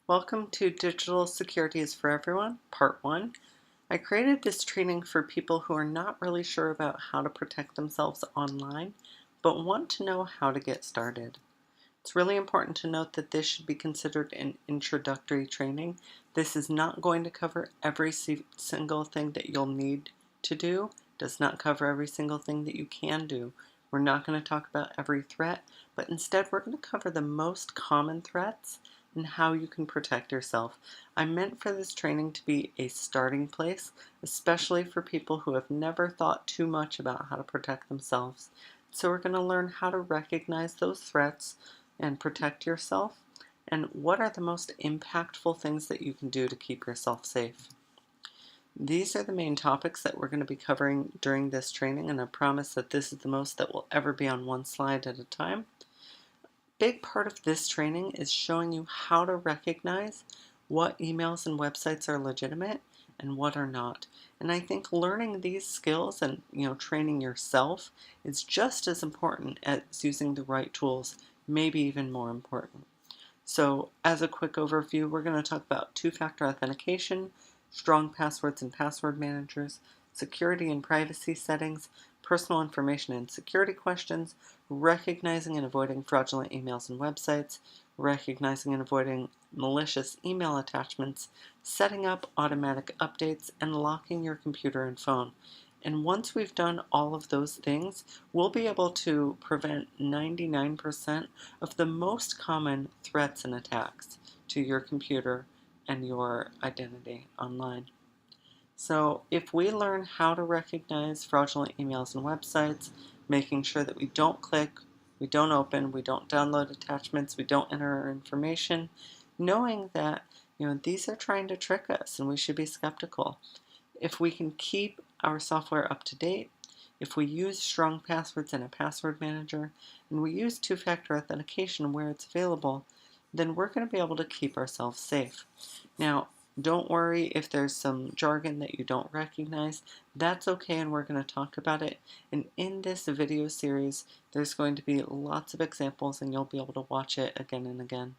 Welcome to Digital Security is for Everyone, Part 1. I created this training for people who are not really sure about how to protect themselves online, but want to know how to get started. It's really important to note that this should be considered an introductory training. This is not going to cover every single thing that you'll need to do. It does not cover every single thing that you can do. We're not going to talk about every threat, but instead we're going to cover the most common threats and how you can protect yourself. I meant for this training to be a starting place, especially for people who have never thought too much about how to protect themselves. So we're going to learn how to recognize those threats and protect yourself, and what are the most impactful things that you can do to keep yourself safe. These are the main topics that we're going to be covering during this training, and I promise that this is the most that will ever be on one slide at a time. Big part of this training is showing you how to recognize what emails and websites are legitimate and what are not. And I think learning these skills and training yourself is just as important as using the right tools, maybe even more important. So as a quick overview, we're going to talk about two-factor authentication, strong passwords and password managers, security and privacy settings, personal information and security questions, recognizing and avoiding fraudulent emails and websites, recognizing and avoiding malicious email attachments, setting up automatic updates, and locking your computer and phone. And once we've done all of those things, we'll be able to prevent 99% of the most common threats and attacks to your computer and your identity online. So if we learn how to recognize fraudulent emails and websites, making sure that we don't click, we don't open, we don't download attachments, we don't enter our information, knowing that these are trying to trick us and we should be skeptical. If we can keep our software up to date, if we use strong passwords and a password manager, and we use two-factor authentication where it's available, then we're going to be able to keep ourselves safe. Now, don't worry if there's some jargon that you don't recognize. That's okay, and we're going to talk about it. And in this video series, there's going to be lots of examples, and you'll be able to watch it again and again.